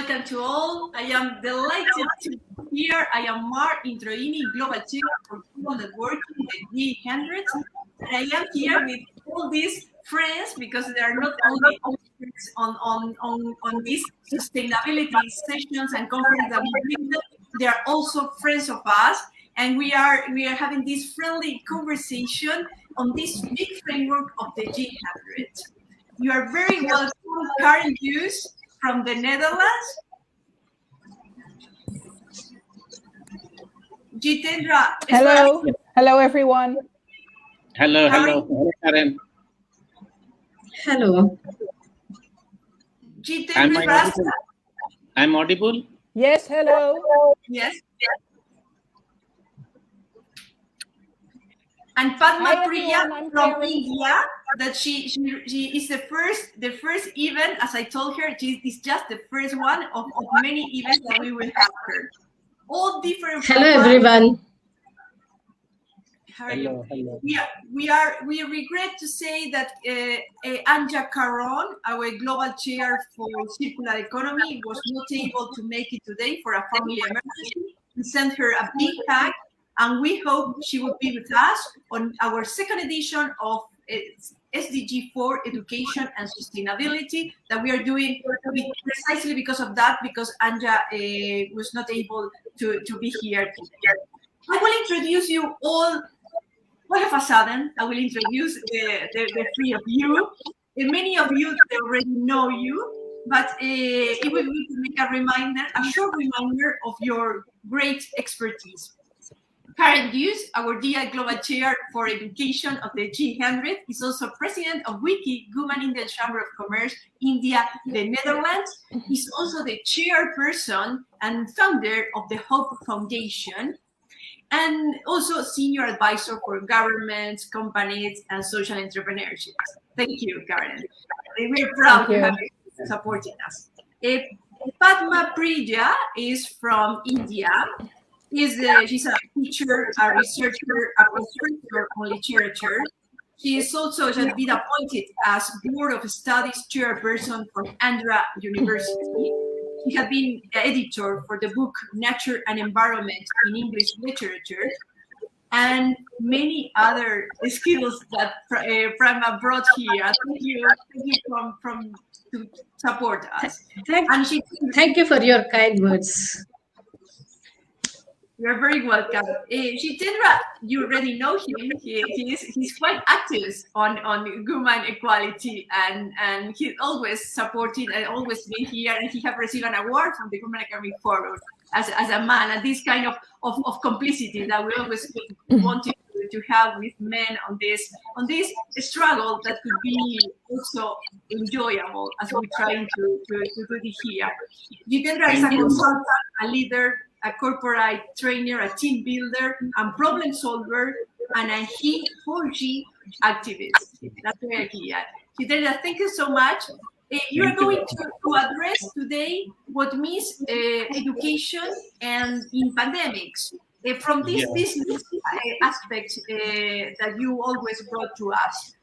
welcome to all. I am delighted to be here. I am Mar Introini, Global Chair for Global Networking at G100. And I am here with all these friends because they are not only experts on these sustainability sessions and conferences that we bring them, they are also friends of us. And we are having this friendly conversation on this big framework of the G100. You are very welcome, Karen Hughes from the Netherlands. Jitendra. Hello. Hello, everyone. Hello, Karen. Hello. Jitendra. I'm audible? Yes, hello. Yes. And Padma Priya from India, that she is the first event, as I told her, she is just the first one of many events that we will have her. All different. Hello, everyone. How are you? We regret to say that Anja Caron, our global chair for circular economy, was not able to make it today for a family emergency. We sent her a big hug. And we hope she will be with us on our second edition of SDG 4 Education and Sustainability that we are doing precisely because of that, because Anja was not able to be here. I will introduce you all of a sudden. I will introduce the three of you. Many of you already know you, but it will be to make a short reminder of your great expertise. Karen Hughes, our DI Global Chair for Education of the G100, is also President of WICI, Women Indian Chamber of Commerce, India, the Netherlands. He's also the chairperson and founder of the Hope Foundation, and also Senior Advisor for Governments, Companies, and Social Entrepreneurship. Thank you, Karen. We're proud to have you supporting us. Padma Priya is from India. She's a teacher, a researcher, a professor on literature. She is also just been appointed as Board of Studies chairperson for Andhra University. She has been editor for the book Nature and Environment in English Literature, and many other skills that Prima brought here. Thank you from to support us. Thank you for your kind words. You're very welcome. Jitendra, you already know him. He's quite active on women equality, and he's always supported and always been here, and he has received an award from the Women Economic Forum as a man, and this kind of complicity that we always wanted to have with men on this struggle that could be also enjoyable as we're trying to do it here. Jitendra is a consultant, a leader, a corporate trainer, a team builder, and problem solver, and a he or she activist. That's very clear. Jitendra, thank you so much. You are going to address today what means education and in pandemics. From this business aspect that you always brought to us.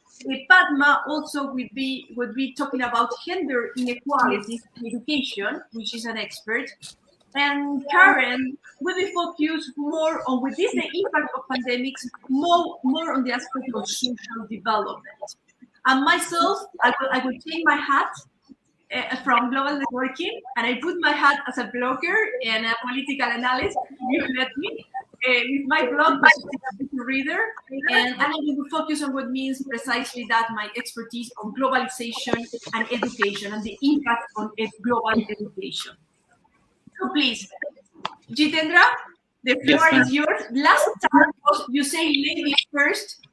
Padma also would be talking about gender inequality in education, which is an expert. And Karen will be focused more on what is the impact of pandemics, more on the aspect of social development. And myself, I will take my hat from global networking, and I put my hat as a blogger and a political analyst. You let me with my blog, the Sustainability Reader, and I will focus on what means precisely that, my expertise on globalization and education and the impact on global education. So please, Jitendra, the floor is yours. Last time you say ladies first.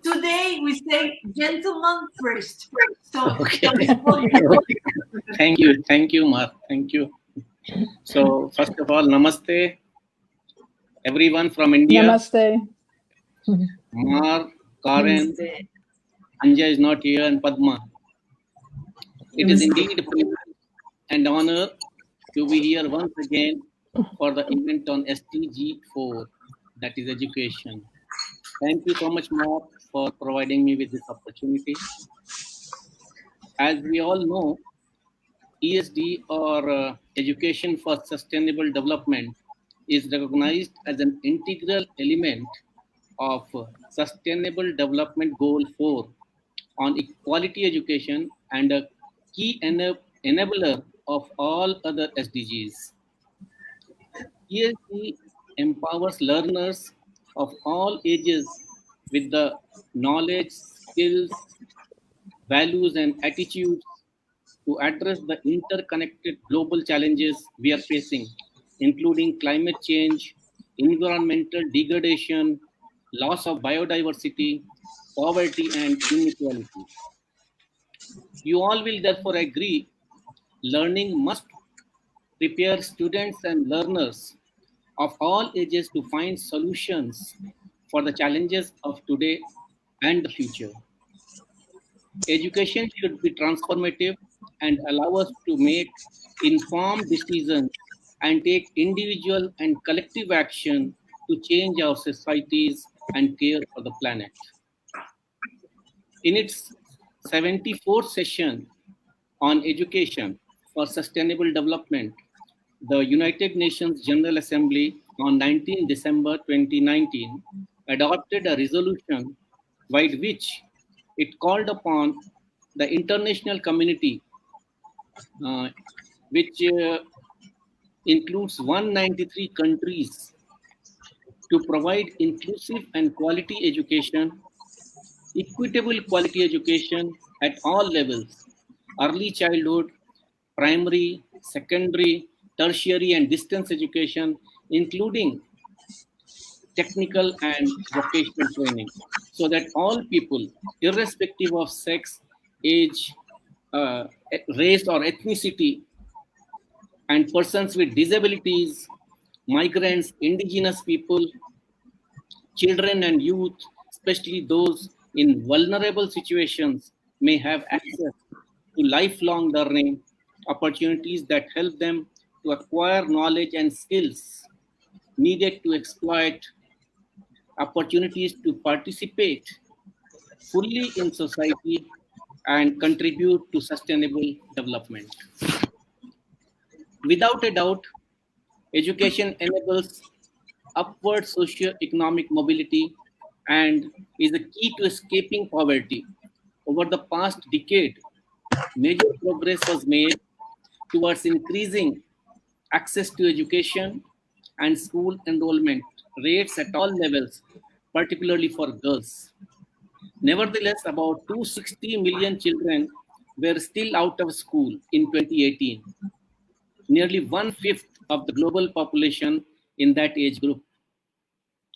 Today we say gentlemen first. So Thank you, Mark. Thank you. So first of all, namaste, everyone from India. Namaste. Mark, Karen, Anja is not here, and Padma. It is indeed a privilege and honor to be here once again for the event on SDG 4, that is education. Thank you so much, Mark, for providing me with this opportunity. As we all know, ESD or Education for Sustainable Development is recognized as an integral element of Sustainable Development Goal 4 on equality education and a key enabler of all other SDGs. ESD empowers learners of all ages with the knowledge, skills, values, and attitudes to address the interconnected global challenges we are facing, including climate change, environmental degradation, loss of biodiversity, poverty, and inequality. You all will therefore agree learning must prepare students and learners of all ages to find solutions for the challenges of today and the future. Education should be transformative and allow us to make informed decisions and take individual and collective action to change our societies and care for the planet. In its 74th session on education for sustainable development, the United Nations General Assembly on 19 December 2019 adopted a resolution by which it called upon the international community, uh, which includes 193 countries, to provide inclusive and quality education, equitable quality education at all levels: early childhood, primary, secondary, tertiary, and distance education, including technical and vocational training, so that all people, irrespective of sex, age, race, or ethnicity, and persons with disabilities, migrants, indigenous people, children, and youth, especially those in vulnerable situations, may have access to lifelong learning opportunities that help them to acquire knowledge and skills needed to exploit opportunities to participate fully in society and contribute to sustainable development. Without a doubt, education enables upward socio-economic mobility and is a key to escaping poverty. Over the past decade, major progress was made towards increasing access to education and school enrollment rates at all levels, particularly for girls. Nevertheless, about 260 million children were still out of school in 2018, nearly one-fifth of the global population in that age group.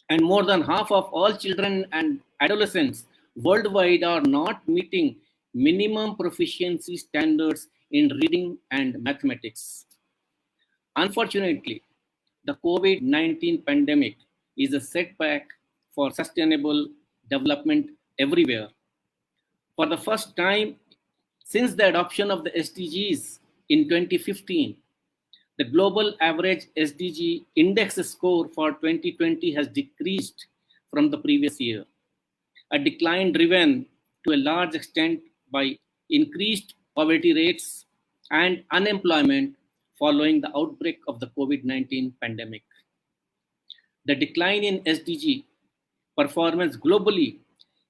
And more than half of all children and adolescents worldwide are not meeting minimum proficiency standards in reading and mathematics. Unfortunately, the COVID 19 pandemic is a setback for sustainable development everywhere. For the first time since the adoption of the SDGs in 2015, the global average SDG index score for 2020 has decreased from the previous year, a decline driven to a large extent by increased poverty rates and unemployment following the outbreak of the COVID 19 pandemic. The decline in SDG performance globally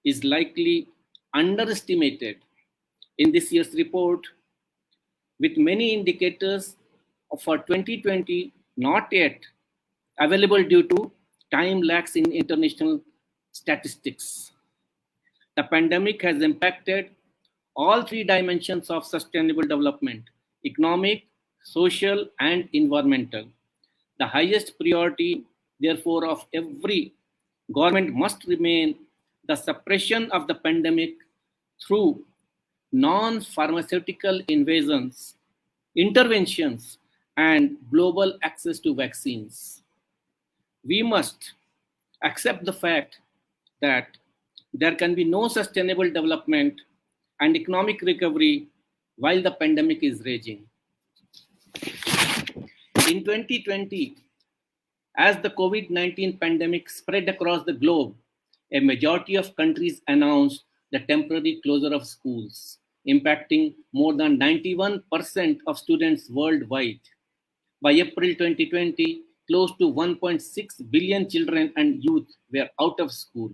is likely underestimated in this year's report, with many indicators for 2020 not yet available due to time lags in international statistics. The pandemic has impacted all three dimensions of sustainable development: economic, social, and environmental. The highest priority, therefore, of every government must remain the suppression of the pandemic through non pharmaceutical interventions, and global access to vaccines. We must accept the fact that there can be no sustainable development and economic recovery while the pandemic is raging. In 2020, as the COVID 19 pandemic spread across the globe, a majority of countries announced the temporary closure of schools. impacting more than 91% of students worldwide. By April 2020, close to 1.6 billion children and youth were out of school,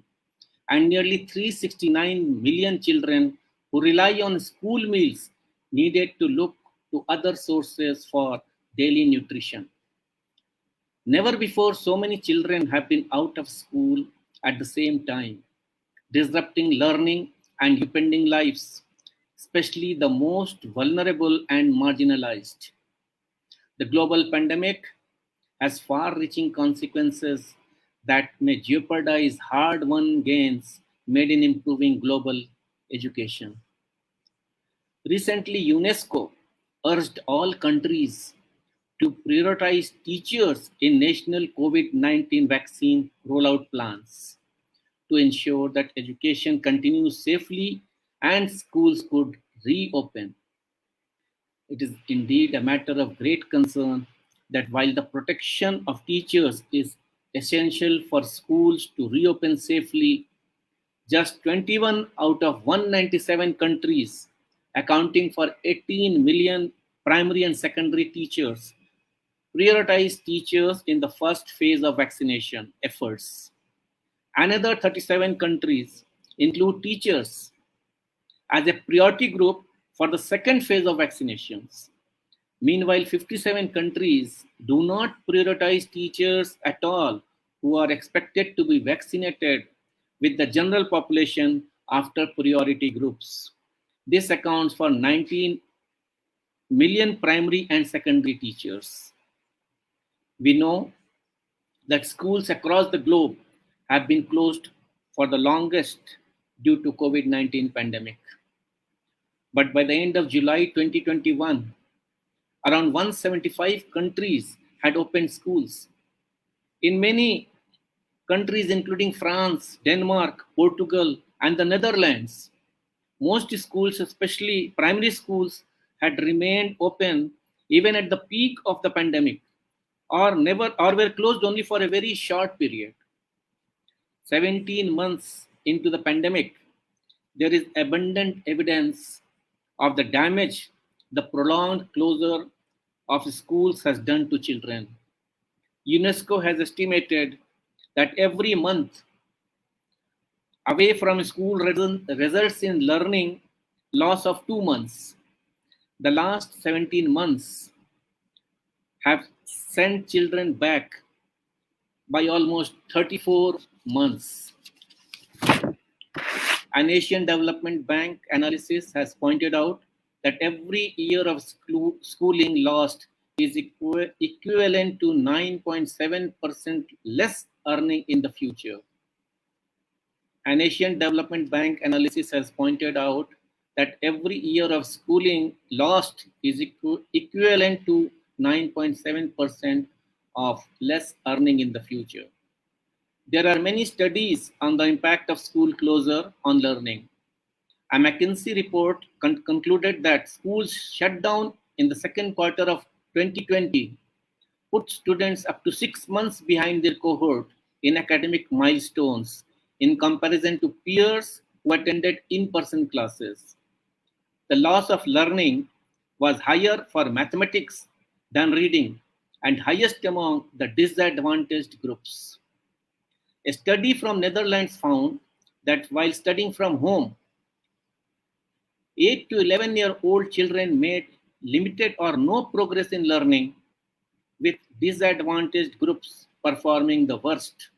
and nearly 369 million children who rely on school meals needed to look to other sources for daily nutrition. Never before so many children have been out of school at the same time, disrupting learning and upending lives, especially the most vulnerable and marginalized. The global pandemic has far reaching consequences that may jeopardize hard won gains made in improving global education. Recently, UNESCO urged all countries to prioritize teachers in national COVID 19 vaccine rollout plans to ensure that education continues safely and schools could reopen. It is indeed a matter of great concern that while the protection of teachers is essential for schools to reopen safely, just 21 out of 197 countries, accounting for 18 million primary and secondary teachers, prioritize teachers in the first phase of vaccination efforts. Another 37 countries include teachers as a priority group for the second phase of vaccinations. Meanwhile, 57 countries do not prioritize teachers at all who are expected to be vaccinated with the general population after priority groups. This accounts for 19 million primary and secondary teachers. We know that schools across the globe have been closed for the longest due to COVID-19 pandemic. But by the end of July 2021, around 175 countries had opened schools. In many countries, including France, Denmark, Portugal, and the Netherlands, most schools, especially primary schools, had remained open even at the peak of the pandemic, or were closed only for a very short period. 17 months into the pandemic, there is abundant evidence of the damage the prolonged closure of schools has done to children. UNESCO has estimated that every month away from school results in learning loss of 2 months. The last 17 months have sent children back by almost 34 months. An Asian Development Bank analysis has pointed out that every year of schooling lost is equivalent to 9.7% less earning in the future. An Asian Development Bank analysis has pointed out that every year of schooling lost is equivalent to 9.7% of less earning in the future. There are many studies on the impact of school closure on learning. A McKinsey report concluded that schools shut down in the second quarter of 2020 put students up to 6 months behind their cohort in academic milestones in comparison to peers who attended in-person classes. The loss of learning was higher for mathematics than reading and highest among the disadvantaged groups. A study from Netherlands found that while studying from home, 8 to 11-year-old children made limited or no progress in learning, with disadvantaged groups performing the worst.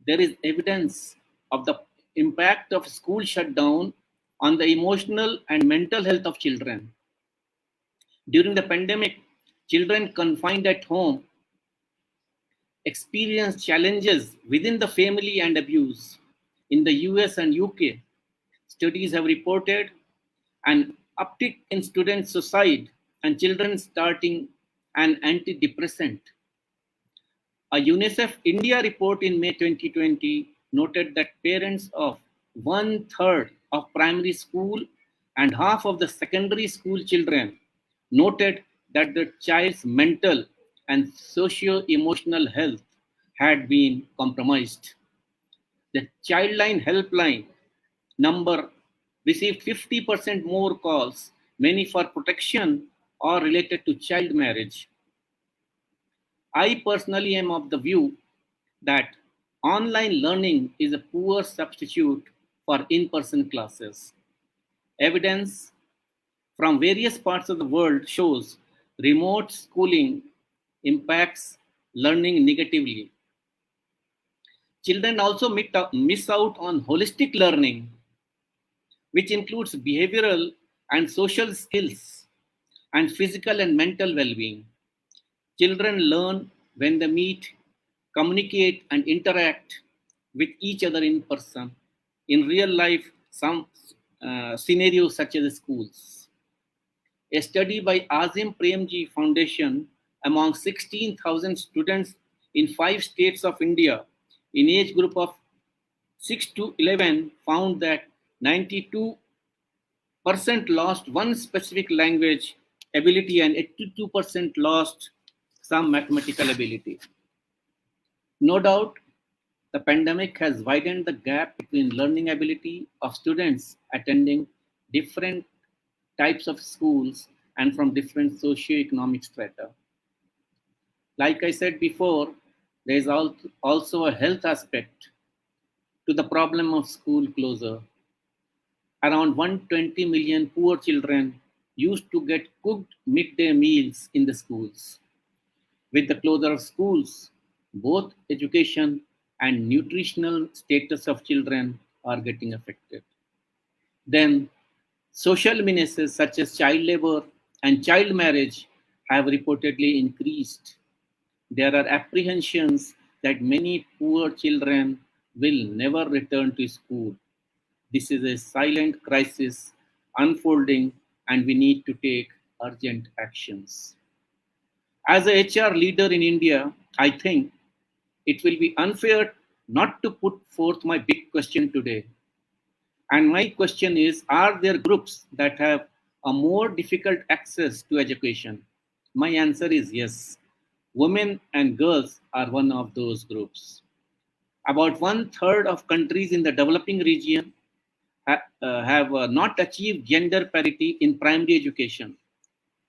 There is evidence of the impact of school shutdown on the emotional and mental health of children. During the pandemic, children confined at home experienced challenges within the family and abuse. In the US and UK, studies have reported an uptick in student suicide and children starting an antidepressant. A UNICEF India report in May 2020 noted that parents of 1/3 of primary school and half of the secondary school children noted that the child's mental and socio-emotional health had been compromised. The Childline Helpline number received 50% more calls, many for protection or related to child marriage. I personally am of the view that online learning is a poor substitute for in person classes. Evidence from various parts of the world shows remote schooling impacts learning negatively. Children also miss out on holistic learning, which includes behavioral and social skills and physical and mental well being. Children learn when they meet, communicate, and interact with each other in person, in real life, some scenarios such as schools. A study by Azim Premji Foundation among 16,000 students in 5 states of India in age group of 6 to 11 found that 92% lost one specific language ability and 82% lost some mathematical ability. No doubt, the pandemic has widened the gap between learning ability of students attending different types of schools and from different socioeconomic strata. Like I said before, there is also a health aspect to the problem of school closure. Around 120 million poor children used to get cooked midday meals in the schools. With the closure of schools, both education and nutritional status of children are getting affected. Then, social menaces such as child labor and child marriage have reportedly increased. There are apprehensions that many poor children will never return to school. This is a silent crisis unfolding, and we need to take urgent actions. As a HR leader in India, I think it will be unfair not to put forth my big question today. And my question is, are there groups that have a more difficult access to education? My answer is yes. Women and girls are one of those groups. About 1/3 of countries in the developing region have not achieved gender parity in primary education.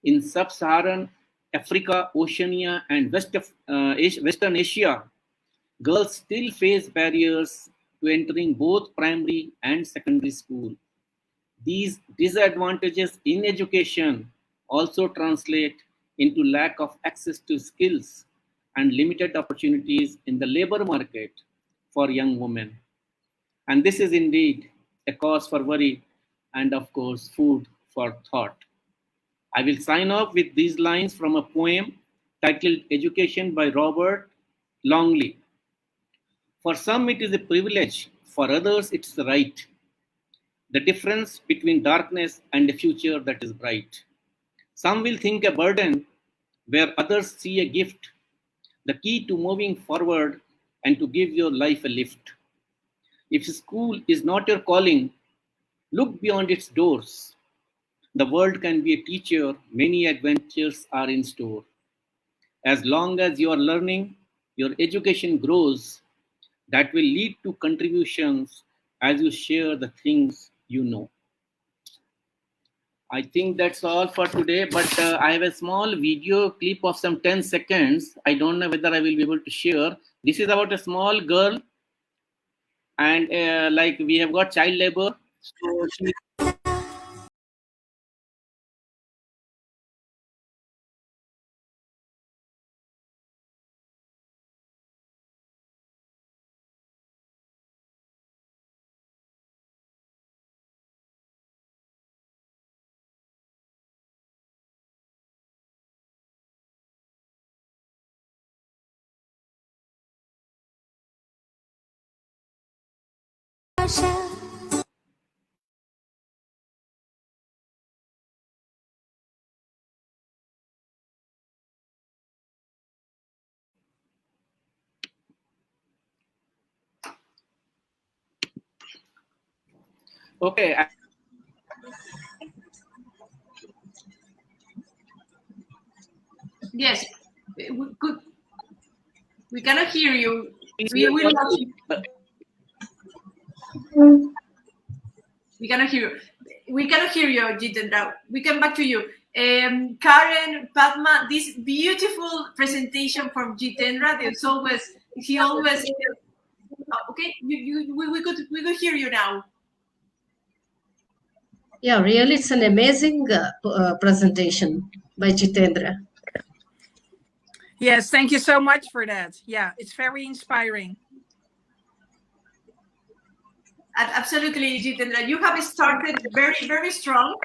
In sub-Saharan Africa, Oceania, and Western Asia, girls still face barriers to entering both primary and secondary school. These disadvantages in education also translate into lack of access to skills and limited opportunities in the labor market for young women. And this is indeed a cause for worry and, of course, food for thought. I will sign off with these lines from a poem titled Education by Robert Longley. For some, it is a privilege, for others, it's the right. The difference between darkness and a future that is bright. Some will think a burden, where others see a gift, the key to moving forward and to give your life a lift. If school is not your calling, look beyond its doors. The world can be a teacher, many adventures are in store. As long as you are learning, your education grows. That will lead to contributions as you share the things you know. I think that's all for today, but I have a small video clip of some 10 seconds. I don't know whether I will be able to share. This is about a small girl, and like we have got child labor. So she okay. Yes, we cannot hear you. We will not. We cannot hear you. We cannot hear you, Jitendra. We come back to you. Karen, Padma, this beautiful presentation from Jitendra. He always. Okay, we could hear you now. Yeah, really, it's an amazing presentation by Jitendra. Yes, thank you so much for that. Yeah, it's very inspiring. Absolutely, Jitendra. You have started very, very strong.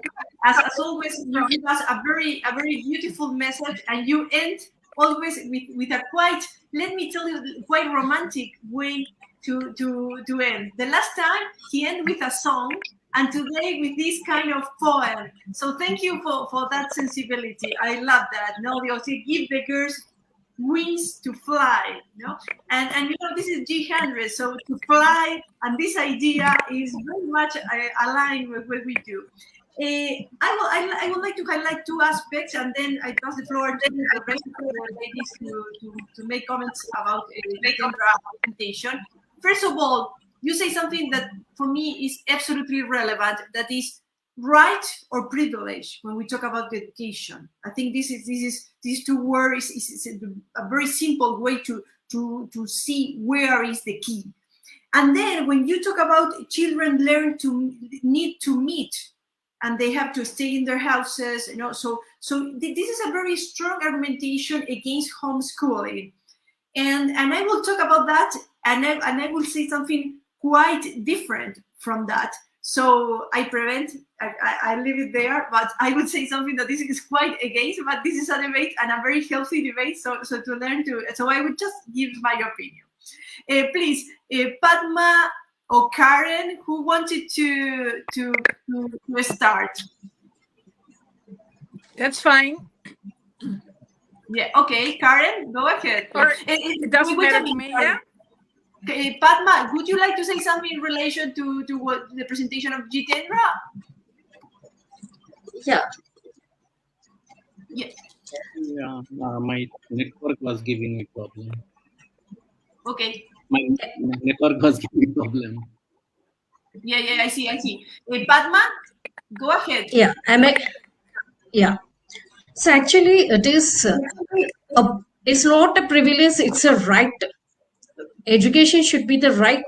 As always, you give us a very beautiful message, and you end always with a quite, let me tell you, quite romantic way to end. The last time he ended with a song, and today with this kind of poem. So thank you for that sensibility. I love that. No, they also give the girls wings to fly, and this is G. Henry, so to fly, and this idea is very much aligned with what we do. I would like to highlight two aspects, and then I pass the floor to the rest of the ladies to make comments about the presentation. First of all, you say something that for me is absolutely relevant, that is right or privilege when we talk about education. I think these two words is a very simple way to see where is the key. And then when you talk about children need to meet, and they have to stay in their houses, so this is a very strong argumentation against homeschooling. And I will talk about that, and I will say something quite different from that. So I leave it there, but I would say something that this is quite against, but this is a debate, and a very healthy debate. So to learn so I would just give my opinion. Please, Padma or Karen, who wanted to start? That's fine. Yeah. Okay, Karen, go ahead. Or it doesn't matter to me. Yeah. Okay, Padma, would you like to say something in relation to what the presentation of Jitendra? Yeah. Yes. Yeah, my network was giving me problem. Okay. My network was giving me problem. Yeah, I see. Padma, go ahead. Yeah, yeah. So actually, it's not a privilege; it's a right. Education should be the right.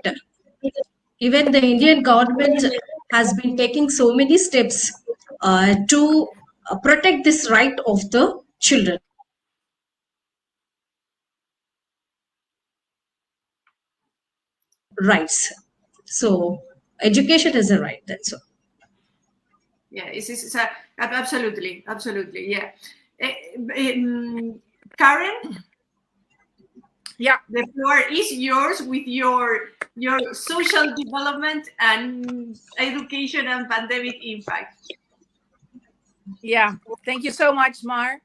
Even the Indian government has been taking so many steps to protect this right of the children. Rights. So education is a right. That's all. Yeah, absolutely. Yeah. Karen? Yeah. The floor is yours with your social development and education and pandemic impact. Yeah. Thank you so much, Mar.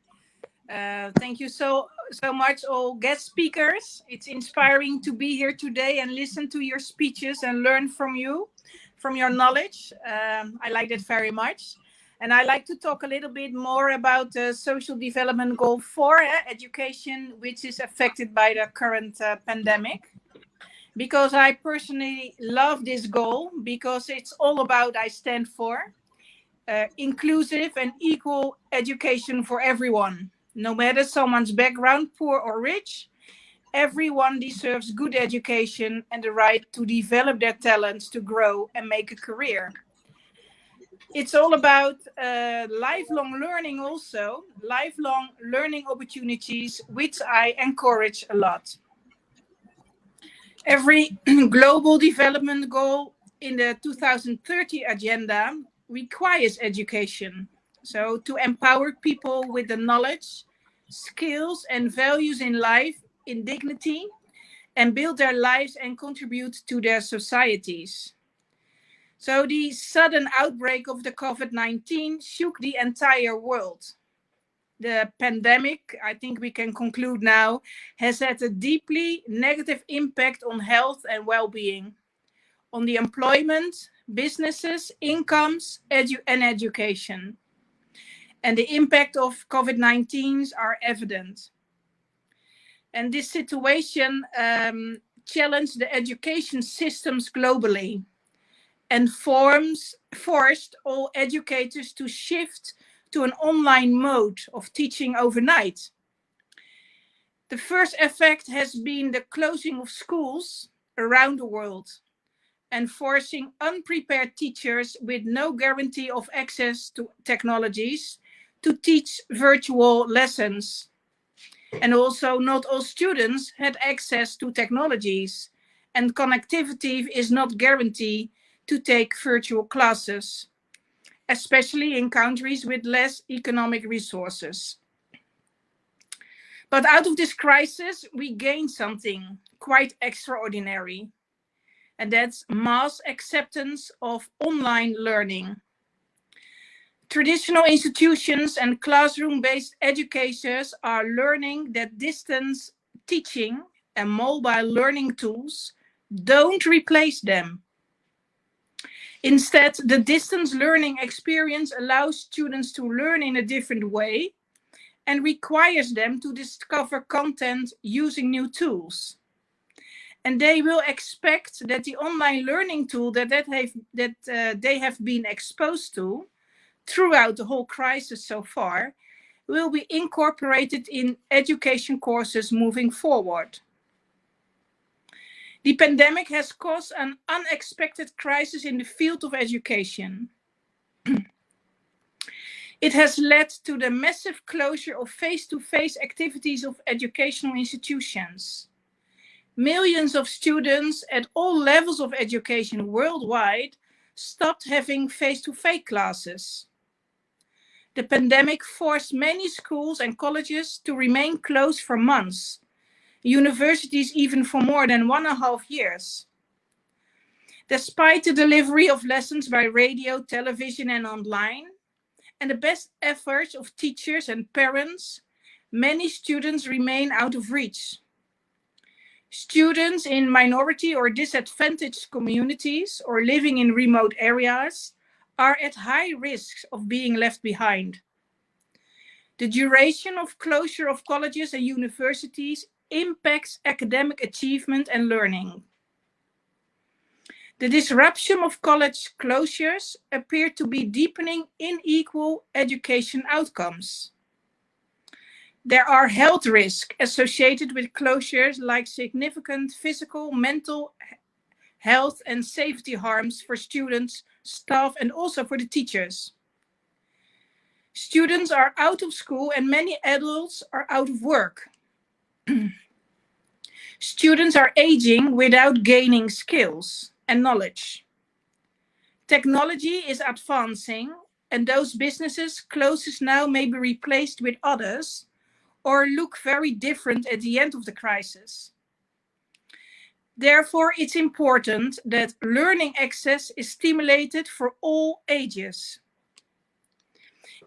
Thank you so much, all guest speakers. It's inspiring to be here today and listen to your speeches and learn from you, from your knowledge. I like it very much. And I like to talk a little bit more about the Social Development Goal 4, education, which is affected by the current pandemic. Because I personally love this goal, because it's all about I stand for inclusive and equal education for everyone. No matter someone's background, poor or rich, everyone deserves good education and the right to develop their talents to grow and make a career. It's all about lifelong learning also, lifelong learning opportunities, which I encourage a lot. Every global development goal in the 2030 agenda requires education. So to empower people with the knowledge, skills, and values in life, in dignity, and build their lives and contribute to their societies. So the sudden outbreak of the COVID-19 shook the entire world. The pandemic, I think we can conclude now, has had a deeply negative impact on health and well-being, on the employment, businesses, incomes, and education. And the impact of COVID-19 are evident. And this situation challenged the education systems globally. and forced all educators to shift to an online mode of teaching overnight. The first effect has been the closing of schools around the world and forcing unprepared teachers with no guarantee of access to technologies to teach virtual lessons. And also, not all students had access to technologies, and connectivity is not guaranteed to take virtual classes, especially in countries with less economic resources. But out of this crisis, we gained something quite extraordinary, and that's mass acceptance of online learning. Traditional institutions and classroom-based educators are learning that distance teaching and mobile learning tools don't replace them. Instead, the distance learning experience allows students to learn in a different way and requires them to discover content using new tools. And they will expect that the online learning tool that they have been exposed to throughout the whole crisis so far will be incorporated in education courses moving forward. The pandemic has caused an unexpected crisis in the field of education. It has led to the massive closure of face-to-face activities of educational institutions. Millions of students at all levels of education worldwide stopped having face-to-face classes. The pandemic forced many schools and colleges to remain closed for months, universities even for more than 1.5 years. Despite the delivery of lessons by radio, television, and online, and the best efforts of teachers and parents, many students remain out of reach. Students in minority or disadvantaged communities or living in remote areas are at high risk of being left behind. The duration of closure of colleges and universities impacts academic achievement and learning. The disruption of college closures appear to be deepening unequal education outcomes. There are health risks associated with closures, like significant physical, mental health and safety harms for students, staff, and also for the teachers. Students are out of school and many adults are out of work. Students are aging without gaining skills and knowledge. Technology is advancing, and those businesses closest now may be replaced with others or look very different at the end of the crisis. Therefore, it's important that learning access is stimulated for all ages.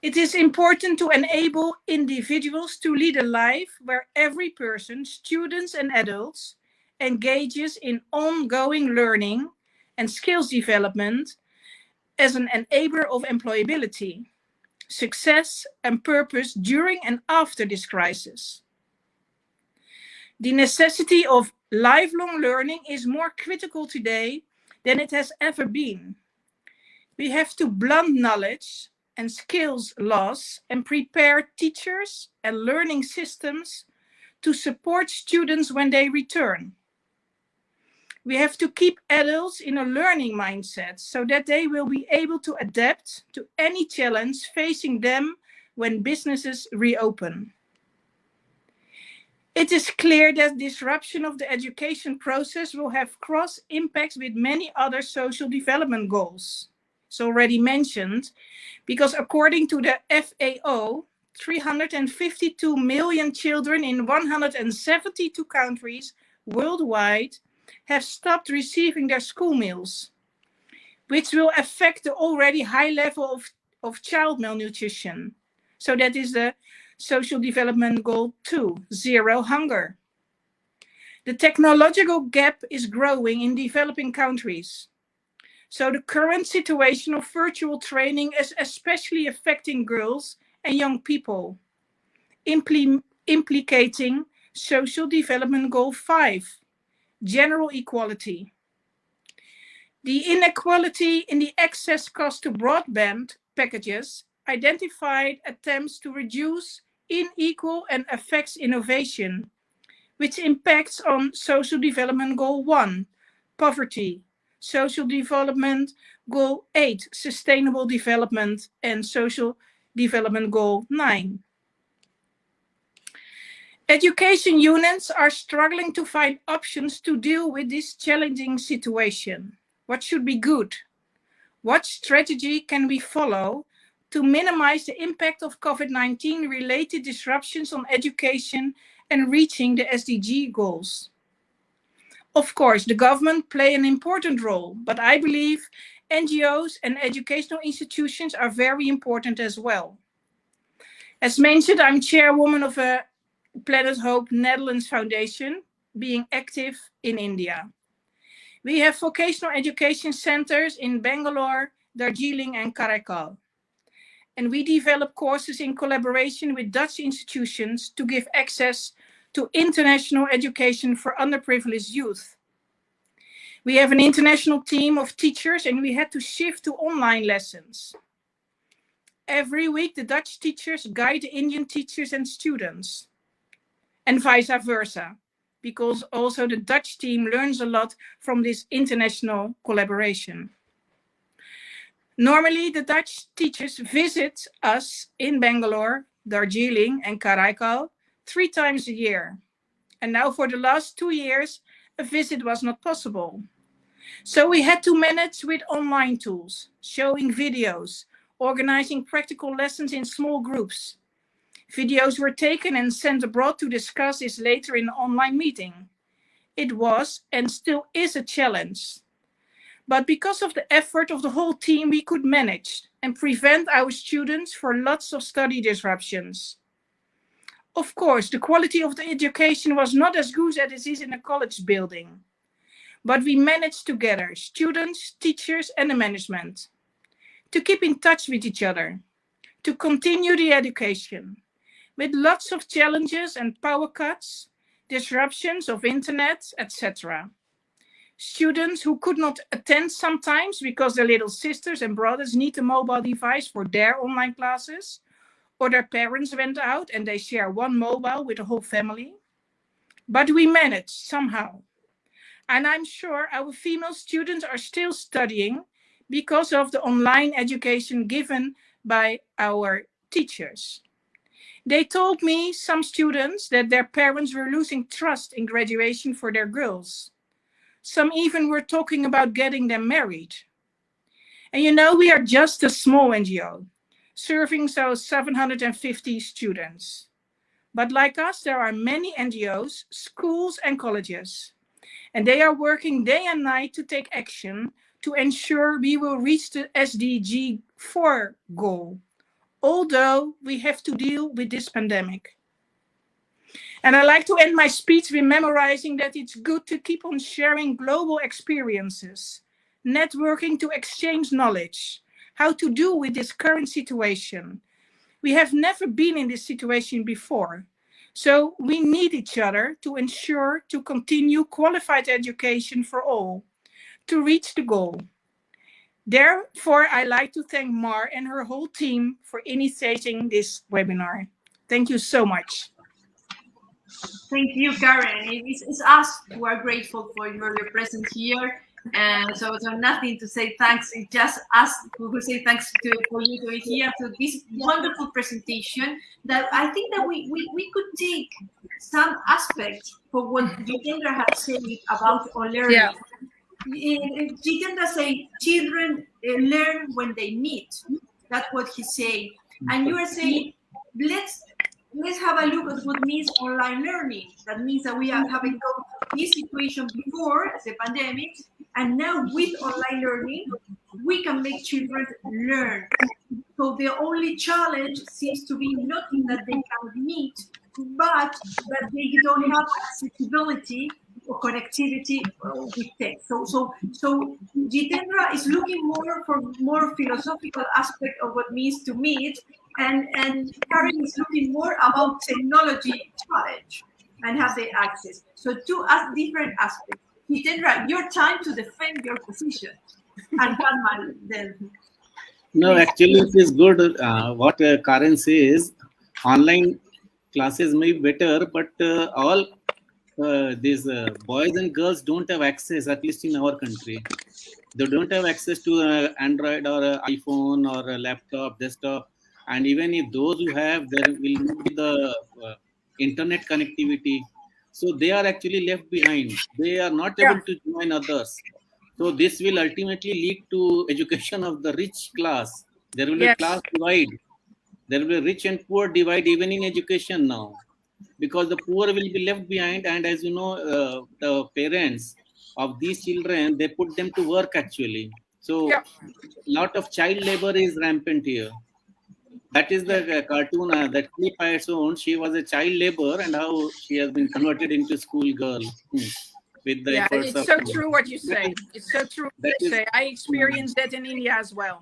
It is important to enable individuals to lead a life where every person, students and adults, engages in ongoing learning and skills development as an enabler of employability, success, and purpose during and after this crisis. The necessity of lifelong learning is more critical today than it has ever been. We have to blunt knowledge and skills loss and prepare teachers and learning systems to support students when they return. We have to keep adults in a learning mindset so that they will be able to adapt to any challenge facing them when businesses reopen. It is clear that disruption of the education process will have cross impacts with many other social development goals. It's already mentioned, because according to the FAO, 352 million children in 172 countries worldwide have stopped receiving their school meals, which will affect the already high level of child malnutrition. So that is the Social Development Goal 2, zero hunger. The technological gap is growing in developing countries. So the current situation of virtual training is especially affecting girls and young people, implicating Social Development Goal 5, general equality. The inequality in the access cost to broadband packages identified attempts to reduce unequal and affects innovation, which impacts on Social Development Goal 1, poverty, Social Development Goal 8, sustainable development, and Social Development Goal 9. Education units are struggling to find options to deal with this challenging situation. What should be good? What strategy can we follow to minimize the impact of COVID-19 related disruptions on education and reaching the SDG goals? Of course, the government play an important role, but I believe NGOs and educational institutions are very important as well. As mentioned, I'm chairwoman of a Planet Hope Netherlands Foundation, being active in India. We have vocational education centers in Bangalore, Darjeeling, and Karaikal. And we develop courses in collaboration with Dutch institutions to give access to international education for underprivileged youth. We have an international team of teachers and we had to shift to online lessons. Every week, the Dutch teachers guide the Indian teachers and students, and vice versa, because also the Dutch team learns a lot from this international collaboration. Normally, the Dutch teachers visit us in Bangalore, Darjeeling, and Karaikal 3 times a year. And now for the last 2 years, a visit was not possible. So we had to manage with online tools, showing videos, organizing practical lessons in small groups. Videos were taken and sent abroad to discuss this later in an online meeting. It was and still is a challenge. But because of the effort of the whole team, we could manage and prevent our students for lots of study disruptions. Of course, the quality of the education was not as good as it is in a college building. But we managed together, students, teachers, and the management, to keep in touch with each other, to continue the education, with lots of challenges and power cuts, disruptions of internet, etc. Students who could not attend sometimes because their little sisters and brothers need a mobile device for their online classes, or their parents went out and they share one mobile with the whole family. But we managed somehow. And I'm sure our female students are still studying because of the online education given by our teachers. They told me, some students, that their parents were losing trust in graduation for their girls. Some even were talking about getting them married. And you know, we are just a small NGO, serving so 750 students. But like us, there are many NGOs, schools and colleges. And they are working day and night to take action to ensure we will reach the SDG 4 goal, although we have to deal with this pandemic. And I like to end my speech with memorizing that it's good to keep on sharing global experiences, networking to exchange knowledge, how to deal with this current situation. We have never been in this situation before. So we need each other to ensure to continue qualified education for all, to reach the goal. Therefore, I like to thank Mar and her whole team for initiating this webinar. Thank you so much. Thank you, Karen. It's us who are grateful for your presence here. And so nothing to say thanks. It's just us who say thanks for you to be here to this wonderful presentation. That I think that we could take some aspects for what Jitendra had said about learning. Yeah. Jitendra say children learn when they meet. That's what he say. And you are saying let's have a look at what means online learning. That means that we are having gone through this situation before the pandemic. And now with online learning, we can make children learn. So the only challenge seems to be not in that they can't meet, but that they don't have accessibility or connectivity with tech. So Jitendra is looking more for more philosophical aspect of what means to meet, and Karen is looking more about technology challenge and have the access. So two different aspects. Jitendra, your time to defend your position. And Padma, then. No, Please. actually, it is good. What Karen says, online classes may be better, but all these boys and girls don't have access, at least in our country. They don't have access to Android or iPhone or a laptop, desktop. And even if those who have, there will not be the internet connectivity. So they are actually left behind. They are not able to join others. So this will ultimately lead to education of the rich class. There will be Yes. class divide. There will be rich and poor divide even in education now, because the poor will be left behind. And as you know, the parents of these children, they put them to work actually. So lot of child labor is rampant here. That is the cartoon, that clip I had shown. She was a child labor, and how she has been converted into school girl with the efforts it's of. so true what you say. It's so true what you That is, say. I experienced that in India as well.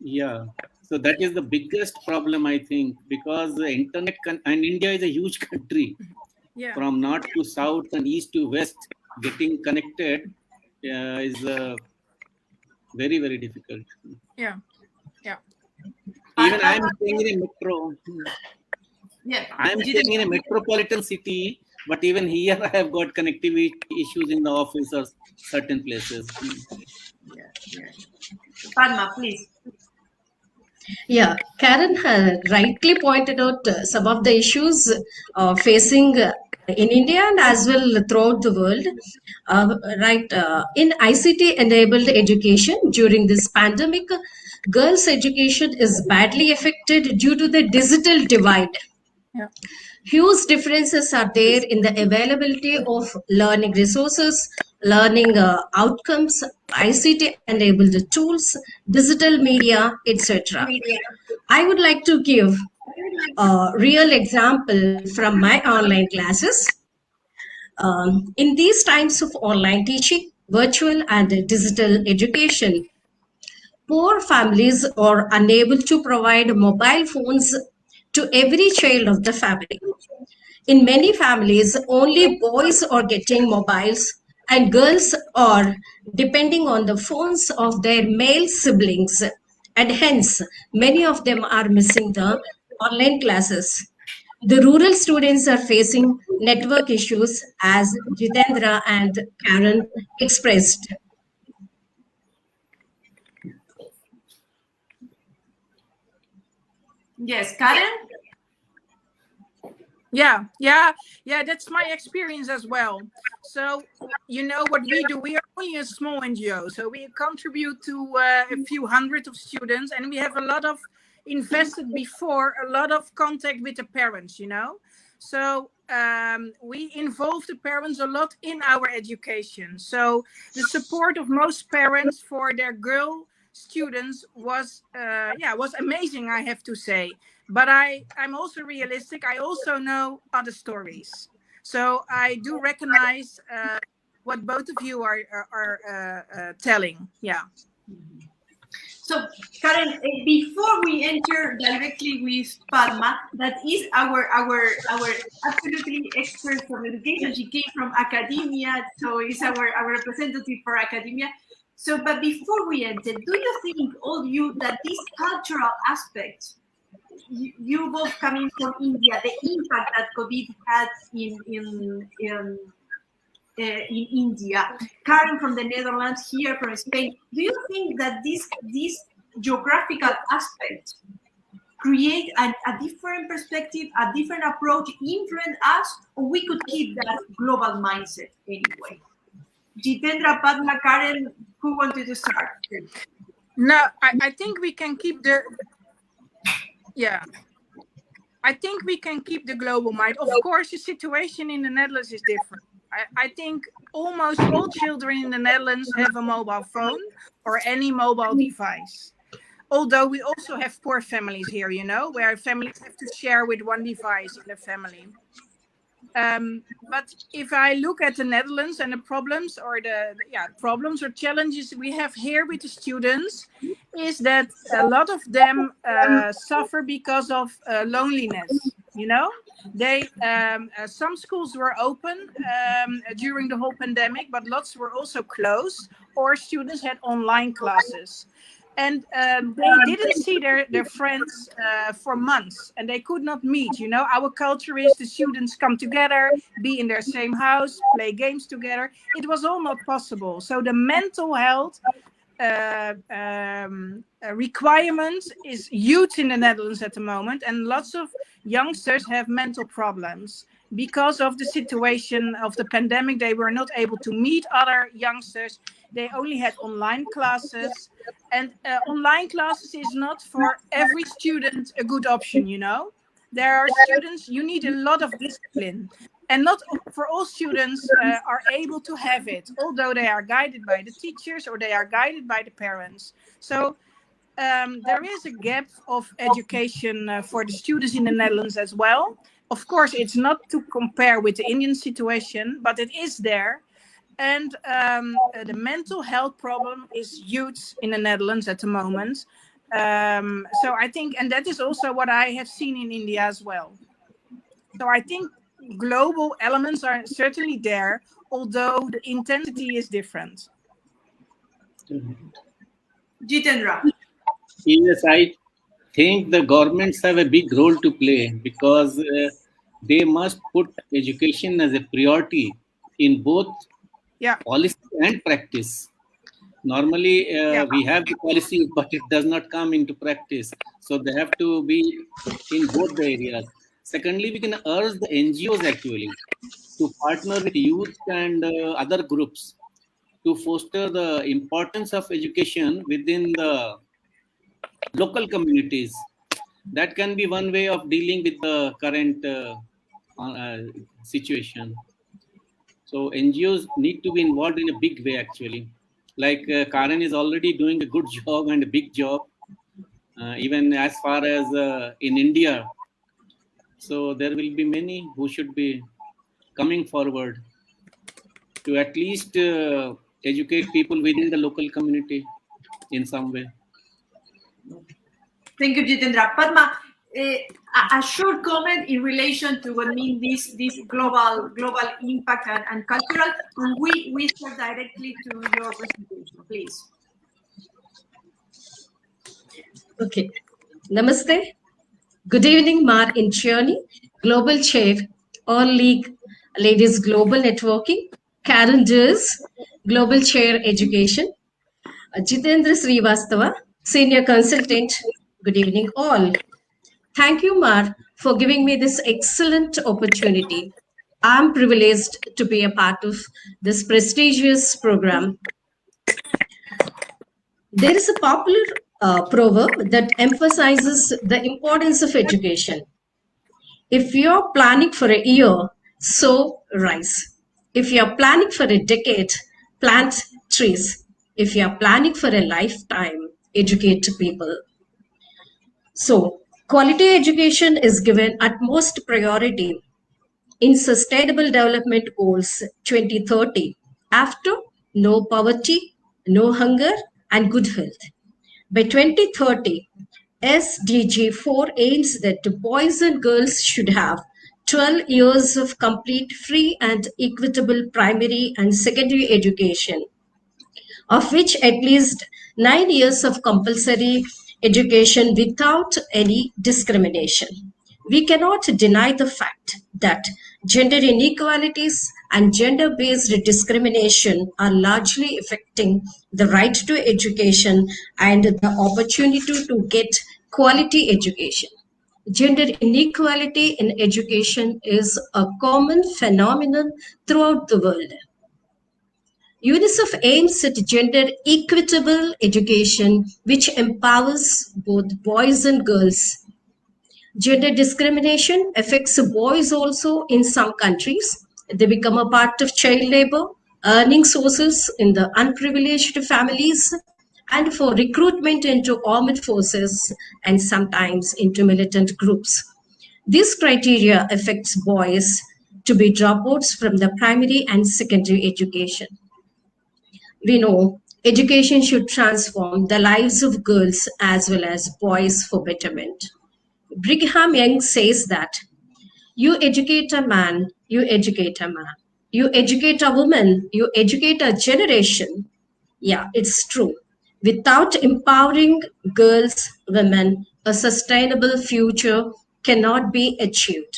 yeah. So that is the biggest problem, I think, because the internet and India is a huge country. Yeah. From north to south and east to west, getting connected is very, very difficult. Yeah. Even I am staying in a metro. Yeah. I am staying in a metropolitan city, but even here I have got connectivity issues in the office or certain places. Yeah. Padma, please. Yeah, Karen rightly pointed out some of the issues facing in India and as well throughout the world. In ICT enabled education during this pandemic, girls' education is badly affected due to the digital divide. Yeah. Huge differences are there in the availability of learning resources, learning outcomes, ICT enabled tools, digital media, etc. I would like to give a real example from my online classes. In these times of online teaching, virtual and digital education, poor families are unable to provide mobile phones to every child of the family. In many families, only boys are getting mobiles and girls are depending on the phones of their male siblings. And hence, many of them are missing the online classes. The rural students are facing network issues, as Jitendra and Karen expressed. Yes, Karen? Yeah, that's my experience as well. So you know what we do, we are only a small NGO, so we contribute to a few hundred of students, and we have a lot of invested before, a lot of contact with the parents, you know. So we involve the parents a lot in our education. So the support of most parents for their girl students was amazing, I have to say. But I'm also realistic. I also know other stories, so I do recognize what both of you are telling. Yeah. So, Karen, before we enter directly with Padma, that is our absolutely expert from education. She came from academia, so is our representative for academia. So, but before we enter, do you think, all of you, that this cultural aspect, you both coming from India, the impact that COVID had in India, Karen from the Netherlands, here from Spain, do you think that this geographical aspect create a different perspective, a different approach, influence us, or we could keep that global mindset anyway? Jitendra, Padma, Karen, who wanted to start? No, I think we can keep the I think we can keep the global mind. Of course, the situation in the Netherlands is different. I think almost all children in the Netherlands have a mobile phone or any mobile device. Although we also have poor families here, you know, where families have to share with one device in the family. But if I look at the Netherlands and the problems or problems or challenges we have here with the students, is that a lot of them suffer because of loneliness. You know, they some schools were open during the whole pandemic, but lots were also closed, or students had online classes. And they didn't see their friends for months, and they could not meet. You know, our culture is the students come together, be in their same house, play games together. It was all not possible. So the mental health requirement is huge in the Netherlands at the moment, and lots of youngsters have mental problems because of the situation of the pandemic. They were not able to meet other youngsters. They only had online classes, and online classes is not for every student a good option. You know, there are students you need a lot of discipline, and not for all students are able to have it, although they are guided by the teachers or they are guided by the parents. So there is a gap of education for the students in the Netherlands as well. Of course, it's not to compare with the Indian situation, but it is there. And the mental health problem is huge in the Netherlands at the moment. So I think, and that is also what I have seen in India as well. So I think global elements are certainly there, although the intensity is different. Jitendra. Yes, I think the governments have a big role to play because they must put education as a priority in both policy and practice. Normally, we have the policy, but it does not come into practice. So they have to be in both the areas. Secondly, we can urge the NGOs actually to partner with youth and other groups to foster the importance of education within the local communities. That can be one way of dealing with the current situation. So NGOs need to be involved in a big way actually. Like Karen is already doing a good job and a big job, even as far as in India. So there will be many who should be coming forward to at least educate people within the local community in some way. Thank you, Jitendra. Padma, a short comment in relation to what mean this global impact and cultural, and we start directly to your presentation, please. Okay. Namaste. Good evening, Mar Inchiani, Global Chair, All League Ladies Global Networking, Karen Durs, Global Chair Education, Jitendra Srivastava, Senior Consultant. Good evening, all. Thank you, Mar, for giving me this excellent opportunity. I'm privileged to be a part of this prestigious program. There is a popular proverb that emphasizes the importance of education. If you're planning for a year, sow rice. If you're planning for a decade, plant trees. If you're planning for a lifetime, educate people. So, quality education is given utmost priority in Sustainable Development Goals 2030. After, no poverty, no hunger, and good health. By 2030, SDG 4 aims that boys and girls should have 12 years of complete, free, and equitable primary and secondary education, of which at least 9 years of compulsory education without any discrimination. We cannot deny the fact that gender inequalities and gender-based discrimination are largely affecting the right to education and the opportunity to get quality education. Gender inequality in education is a common phenomenon throughout the world. UNICEF aims at gender equitable education, which empowers both boys and girls. Gender discrimination affects boys also in some countries. They become a part of child labor, earning sources in the unprivileged families, and for recruitment into armed forces and sometimes into militant groups. This criteria affects boys to be dropouts from the primary and secondary education. We know education should transform the lives of girls as well as boys for betterment. Brigham Young says that You educate a man, you educate a man. You educate a woman, you educate a generation. Yeah, it's true. Without empowering girls, women, a sustainable future cannot be achieved.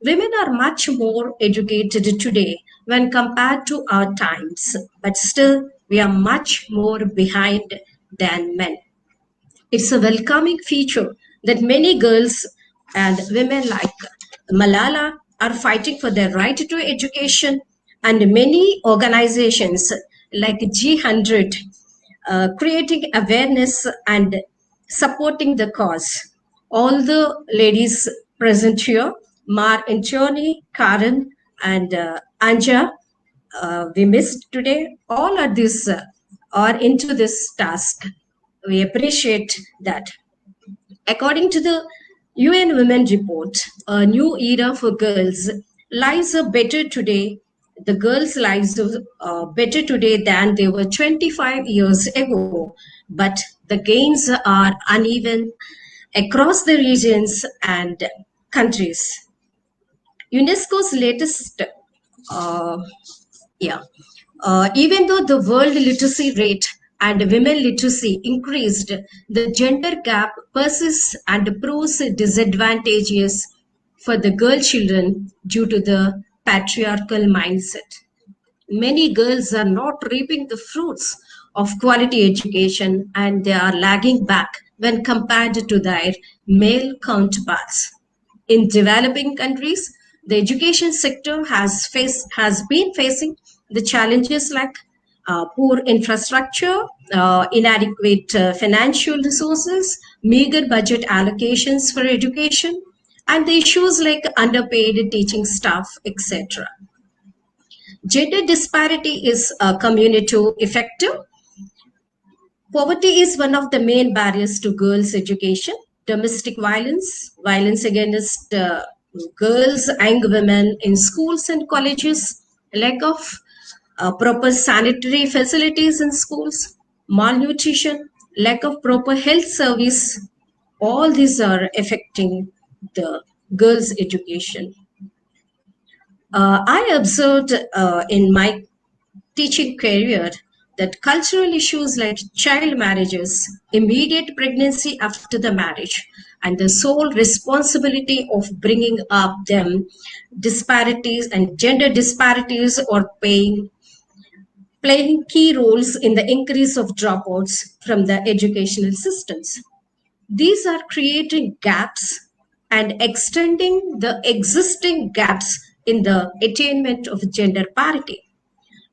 Women are much more educated today when compared to our times, but still we are much more behind than men. It's a welcoming feature that many girls and women like Malala are fighting for their right to education, and many organizations like G100 creating awareness and supporting the cause. All the ladies present here, Mar and Johnny, Karen, and Anja, we missed today. All of these are into this task. We appreciate that. According to the UN Women Report, a new era for girls, lives are better today. The girls' lives are better today than they were 25 years ago, but the gains are uneven across the regions and countries. UNESCO's latest uh, yeah. Even though the world literacy rate and women literacy increased, the gender gap persists and proves disadvantageous for the girl children due to the patriarchal mindset. Many girls are not reaping the fruits of quality education and they are lagging back when compared to their male counterparts. In developing countries, the education sector has been facing the challenges like poor infrastructure, inadequate financial resources, meager budget allocations for education, and the issues like underpaid teaching staff, etc. Gender disparity is cumulative effective. Poverty is one of the main barriers to girls' education. Domestic violence, violence against girls and women in schools and colleges, lack of proper sanitary facilities in schools, malnutrition, lack of proper health service, all these are affecting the girls' education. I observed in my teaching career that cultural issues like child marriages, immediate pregnancy after the marriage, and the sole responsibility of bringing up them disparities and gender disparities are playing key roles in the increase of dropouts from the educational systems. These are creating gaps and extending the existing gaps in the attainment of gender parity.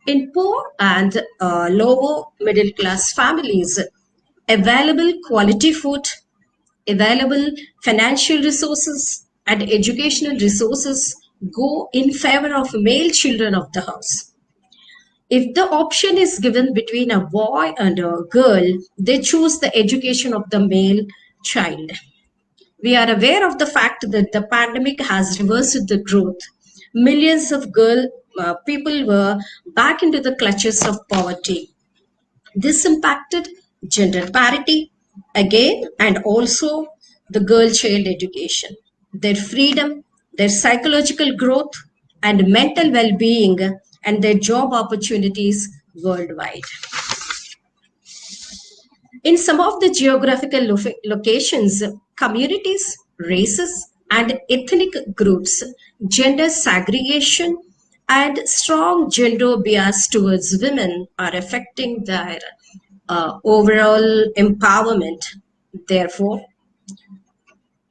In poor and lower middle class families, available quality food, available financial resources, and educational resources go in favor of male children of the house. If the option is given between a boy and a girl, they choose the education of the male child. We are aware of the fact that the pandemic has reversed the growth. Millions of people were back into the clutches of poverty. This impacted gender parity again and also the girl child education, their freedom, their psychological growth, and mental well being, and their job opportunities worldwide. In some of the geographical locations, communities, races, and ethnic groups, gender segregation and strong gender bias towards women are affecting their overall empowerment. Therefore,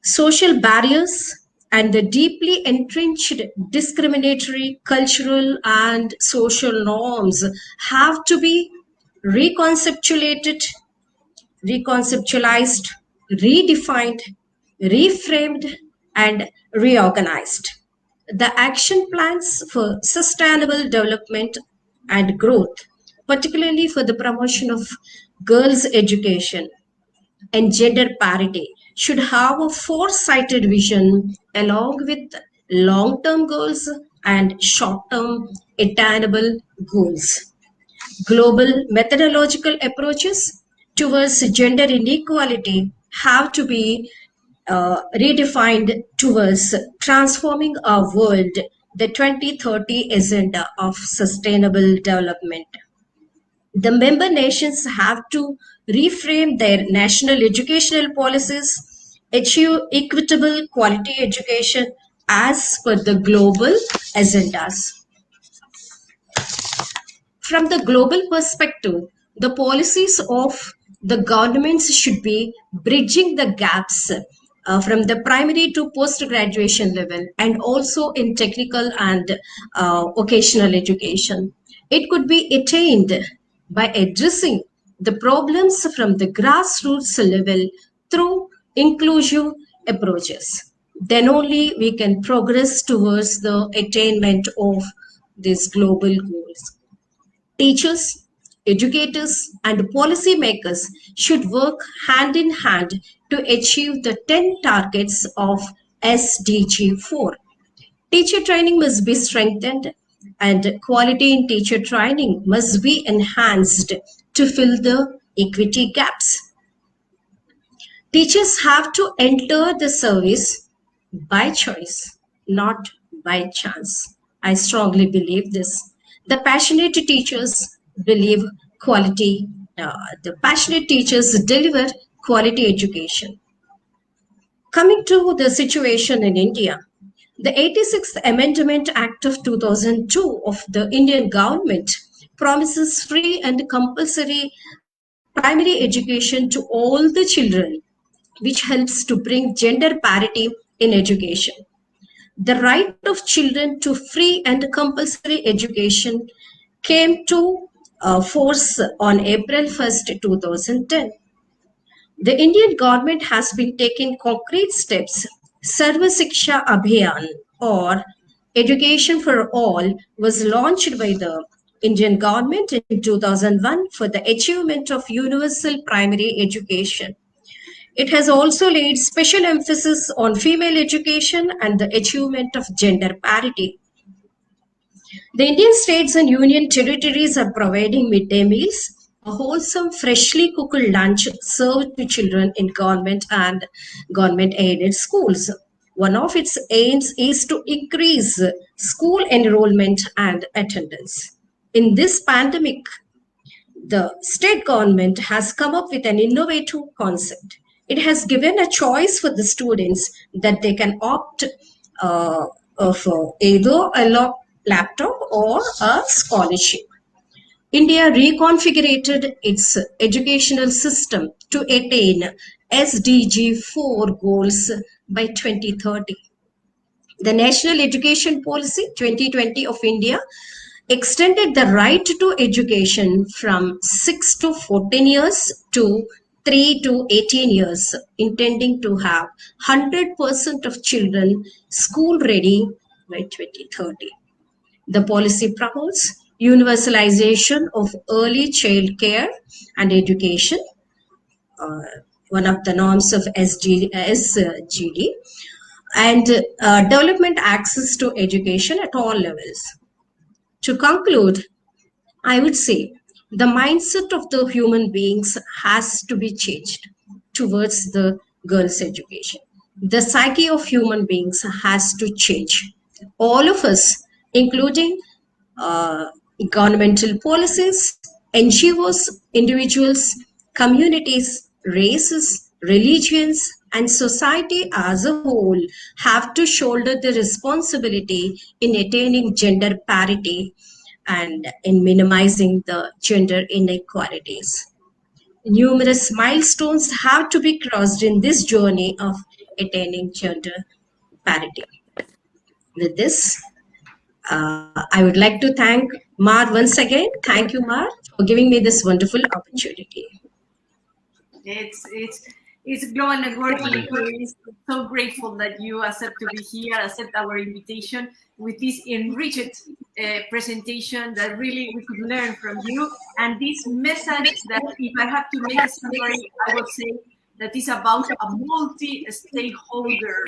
social barriers and the deeply entrenched discriminatory cultural and social norms have to be reconceptualized, redefined, reframed, and reorganized. The action plans for sustainable development and growth, particularly for the promotion of girls' education and gender parity, should have a foresighted vision along with long-term goals and short-term attainable goals. Global methodological approaches towards gender inequality have to be redefined towards transforming our world, the 2030 Agenda of Sustainable Development. The member nations have to reframe their national educational policies, achieve equitable quality education as per the global agendas. From the global perspective, the policies of the governments should be bridging the gaps from the primary to post-graduation level and also in technical and vocational education. It could be attained by addressing the problems from the grassroots level through inclusive approaches. Then only we can progress towards the attainment of these global goals. Teachers, educators, and policymakers should work hand in hand to achieve the 10 targets of SDG 4. Teacher training must be strengthened and quality in teacher training must be enhanced to fill the equity gaps. Teachers have to enter the service by choice, not by chance. I strongly believe this. The passionate teachers believe quality, the passionate teachers deliver quality education. Coming to the situation in India, the 86th Amendment Act of 2002 of the Indian government promises free and compulsory primary education to all the children, which helps to bring gender parity in education. The right of children to free and compulsory education came to force on April 1st, 2010. The Indian government has been taking concrete steps. Sarva Siksha Abhiyan, or Education for All, was launched by the Indian government in 2001 for the achievement of universal primary education. It has also laid special emphasis on female education and the achievement of gender parity. The Indian states and union territories are providing midday meals, a wholesome, freshly cooked lunch served to children in government and government-aided schools. One of its aims is to increase school enrollment and attendance. In this pandemic, the state government has come up with an innovative concept. It has given a choice for the students that they can opt for either a laptop or a scholarship. India reconfigured its educational system to attain SDG 4 goals by 2030. The National Education Policy 2020 of India extended the right to education from 6 to 14 years to 3 to 18 years, intending to have 100% of children school ready by 2030. The policy promotes universalization of early child care and education, one of the norms of SDG, and development access to education at all levels. To conclude, I would say the mindset of the human beings has to be changed towards the girls' education. The psyche of human beings has to change. All of us, including governmental policies, NGOs, individuals, communities, races, religions, and society as a whole have to shoulder the responsibility in attaining gender parity and in minimizing the gender inequalities. Numerous milestones have to be crossed in this journey of attaining gender parity. With this, I would like to thank Mar once again. Thank you, Mar, for giving me this wonderful opportunity. It's global networking. We're so grateful that you accept to be here, accept our invitation with this enriched presentation that really we could learn from you. And this message that, if I have to make a summary, I would say that is about a multi-stakeholder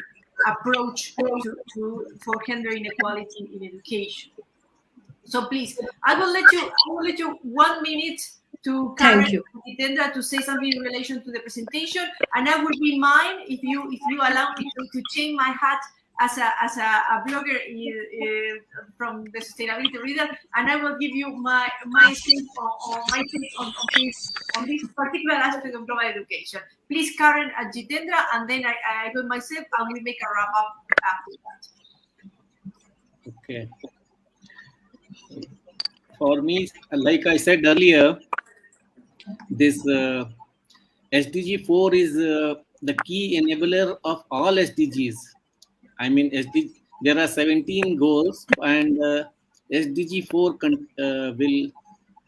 approach for gender inequality in education. So please, I will let you 1 minute to Thank Karen you. and Jitendra to say something in relation to the presentation, and I would be mine if you allow me to change my hat as a blogger from the Sustainability Reader, and I will give you my take on this particular aspect of global education. Please, Karen and Jitendra, and then I go myself, and we make a wrap up after that. Okay. For me, like I said earlier, this SDG 4 is the key enabler of all SDGs. I mean, there are 17 goals, and SDG 4 will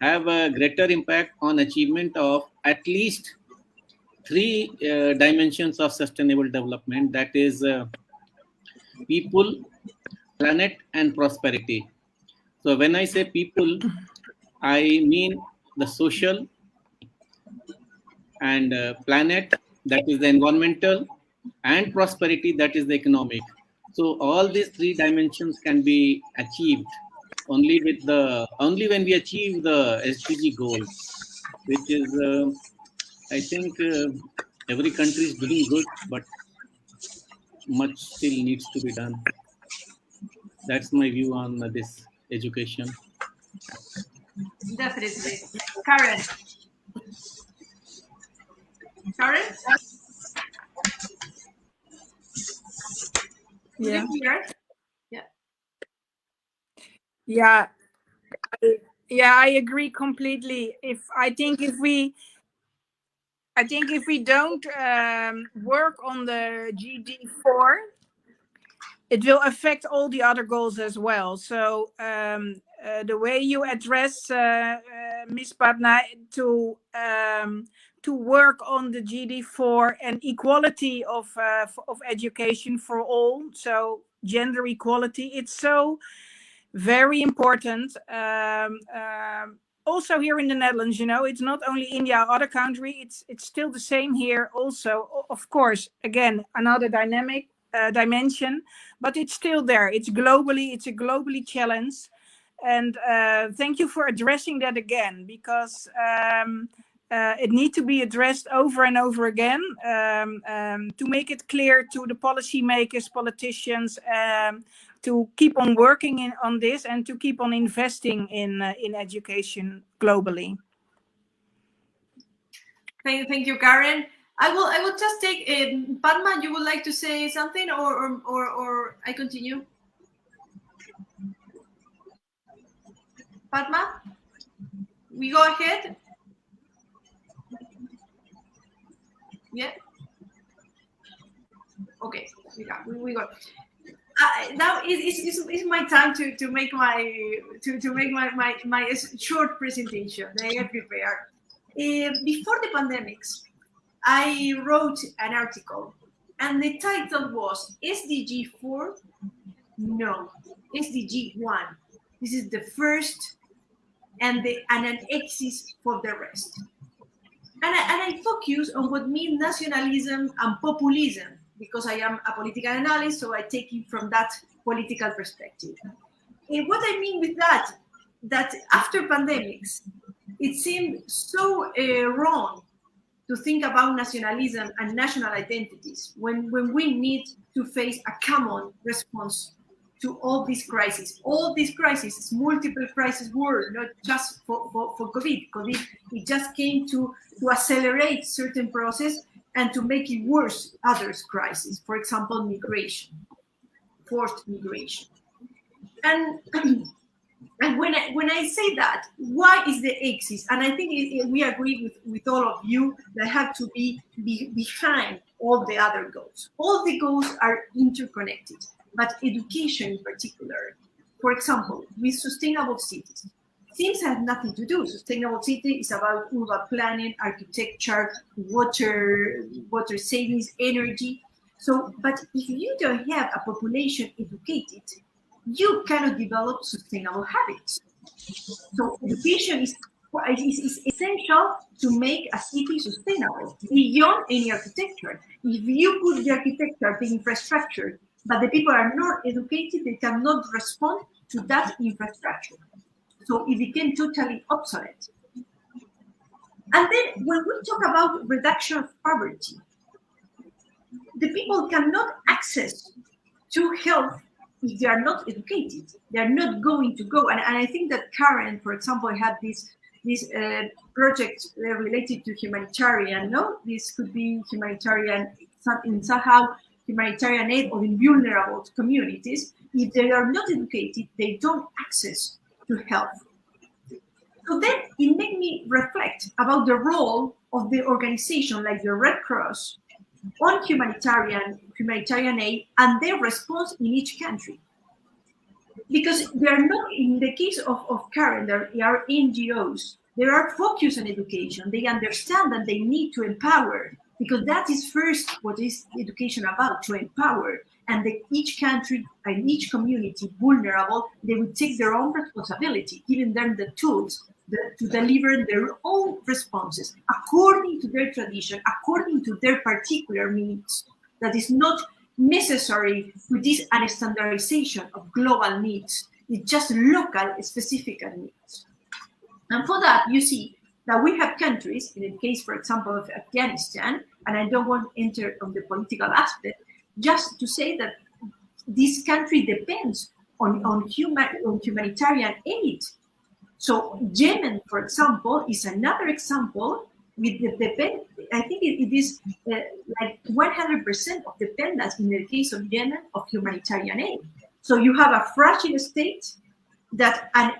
have a greater impact on achievement of at least three dimensions of sustainable development, that is people, planet, and prosperity. So when I say people, I mean the social, and planet, that is the environmental, and prosperity, that is the economic. So all these three dimensions can be achieved only when we achieve the SDG goals, which is I think every country is doing good, but much still needs to be done. That's my view on this education. Definitely. Karen? Yeah. Yeah. Yeah, I agree completely. I think if we don't work on the GD4, it will affect all the other goals as well. So the way you address Ms. Patna to work on the GD4 and equality of education for all, so gender equality, it's so very important. Also here in the Netherlands, it's not only India or other country, it's still the same here also. Of course, again, another dimension, but it's still there. It's a globally challenge. And thank you for addressing that again, because it needs to be addressed over and over again to make it clear to the policymakers, politicians, to keep on working on this and to keep on investing in education globally. Thank you, Karen. I will just take Padma. You would like to say something, or I continue? Padma, we go ahead. Yeah. Okay. We go. Now is my time to make my short presentation that I have prepared. Before the pandemics, I wrote an article, and the title was SDG 4. No, SDG 1. This is the first, and an exit for the rest. And I focus on what means nationalism and populism, because I am a political analyst, so I take it from that political perspective. And what I mean with that after pandemics, it seemed so wrong to think about nationalism and national identities when we need to face a common response to all these crises. All these crises, multiple crises were not just for COVID. COVID, it just came to accelerate certain process and to make it worse others crises. For example, migration, forced migration. And when I say that, why is the exit? And I think we agree with all of you that have to be behind all the other goals. All the goals are interconnected, but education in particular. For example, with sustainable cities, things have nothing to do. Sustainable city is about urban planning, architecture, water savings, energy. So, but if you don't have a population educated, you cannot develop sustainable habits. So education is essential to make a city sustainable beyond any architecture. If you put the architecture, the infrastructure, but the people are not educated, they cannot respond to that infrastructure. So it became totally obsolete. And then when we talk about reduction of poverty, the people cannot access to health if they are not educated. They are not going to go. And I think that Karen, for example, had this project related to humanitarian. No, this could be humanitarian in somehow humanitarian aid of vulnerable communities. If they are not educated, they don't access to health. So then it made me reflect about the role of the organization like the Red Cross on humanitarian aid and their response in each country. Because they are not, in the case of Karen, there are NGOs, they are focused on education. They understand that they need to empower, because that is first what is education about, to empower. And each country and each community vulnerable, they will take their own responsibility, giving them the tools to deliver their own responses according to their tradition, according to their particular needs. That is not necessary with this standardization of global needs. It's just local specific needs. And for that, you see that we have countries, in the case, for example, of Afghanistan, and I don't want to enter on the political aspect, just to say that this country depends on humanitarian aid. So Yemen, for example, is another example with the I think it is like 100% of dependence in the case of Yemen of humanitarian aid. So you have a fragile state that a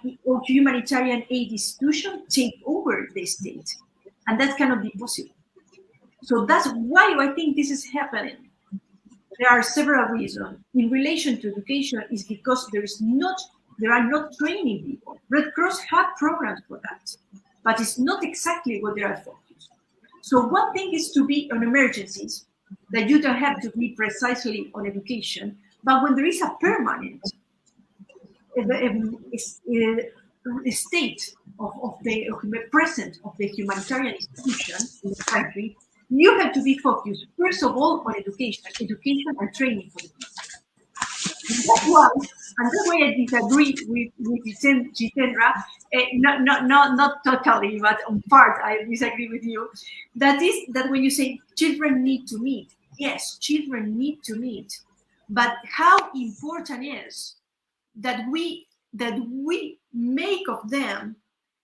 humanitarian aid institution take over the state, and that cannot be possible. So that's why I think this is happening. There are several reasons. In relation to education is because there are not training people. Red Cross have programs for that, but it's not exactly what they are focused. So one thing is to be on emergencies, that you don't have to be precisely on education, but when there is a permanent state of the presence of the humanitarian institution in the country, you have to be focused, first of all, on education and training for the people. That's why I disagree with Jitendra, not totally, but on part I disagree with you. That is that when you say children need to meet, yes, children need to meet, but how important is that we make of them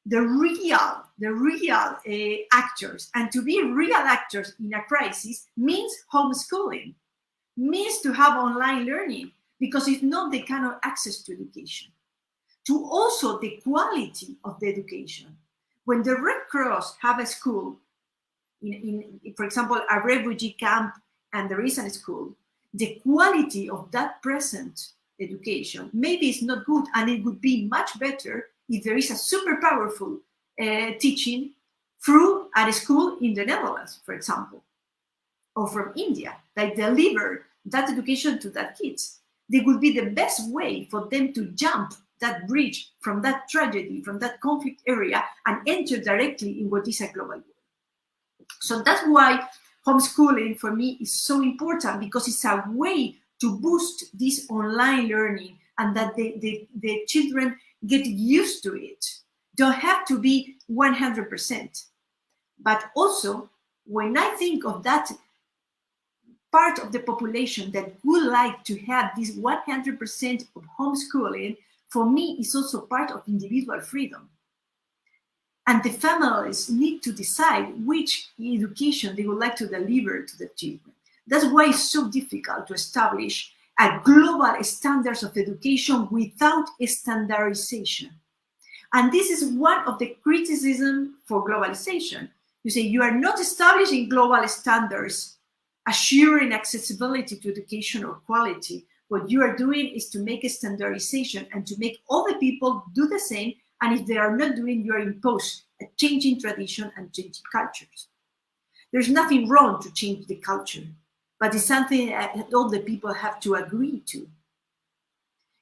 the real actors. And to be real actors in a crisis means homeschooling, means to have online learning, because if not, they cannot access to education. To also the quality of the education. When the Red Cross have a school, for example, a refugee camp, and there is a school, the quality of that present education maybe is not good, and it would be much better if there is a super powerful teaching through a school in the Netherlands, for example, or from India, that deliver that education to that kids. They would be the best way for them to jump that bridge from that tragedy, from that conflict area, and enter directly in what is a global war. So that's why homeschooling for me is so important, because it's a way to boost this online learning, and that the children get used to it. Don't have to be 100%. But also, when I think of that part of the population that would like to have this 100% of homeschooling, for me, is also part of individual freedom. And the families need to decide which education they would like to deliver to the children. That's why it's so difficult to establish a global standards of education without standardization. And this is one of the criticisms for globalization. You say you are not establishing global standards, assuring accessibility to education or quality. What you are doing is to make a standardization and to make other people do the same. And if they are not doing, you are imposed a changing tradition and changing cultures. There's nothing wrong to change the culture, but it's something that all the people have to agree to.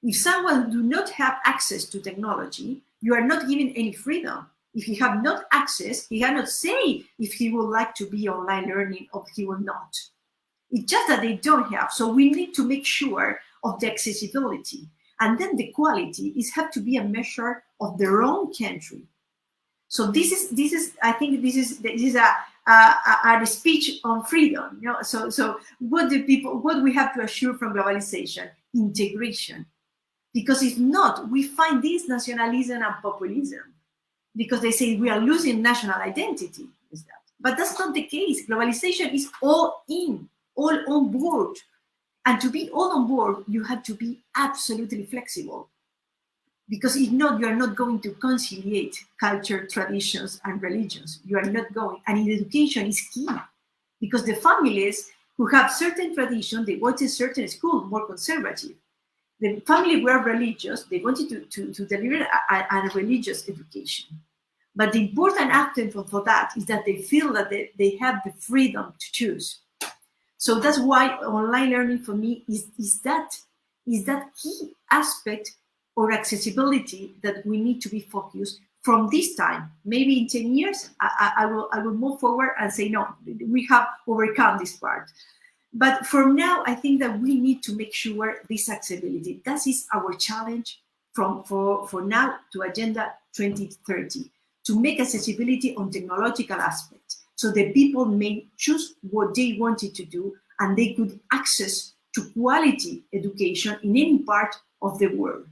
If someone do not have access to technology, you are not giving any freedom. If he have not access, he cannot say if he would like to be online learning or he will not. It's just that they don't have. So we need to make sure of the accessibility. And then the quality is have to be a measure of their own country. So this is I think this is a speech on freedom. You know, so what we have to assure from globalization? Integration. Because if not, we find this nationalism and populism, because they say we are losing national identity. Is that? But that's not the case. Globalization is all in, all on board. And to be all on board, you have to be absolutely flexible. Because if not, you are not going to conciliate culture, traditions, and religions. You are not going. And in education is key. Because the families who have certain tradition, they go to certain school, more conservative. The family were religious, they wanted to deliver a religious education. But the important aspect for that is that they feel that they have the freedom to choose. So that's why online learning for me is that key aspect or accessibility that we need to be focused from this time. Maybe in 10 years, I will move forward and say, no, we have overcome this part. But for now, I think that we need to make sure this accessibility. That is our challenge for now to Agenda 2030, to make accessibility on technological aspects, so that people may choose what they wanted to do and they could access to quality education in any part of the world.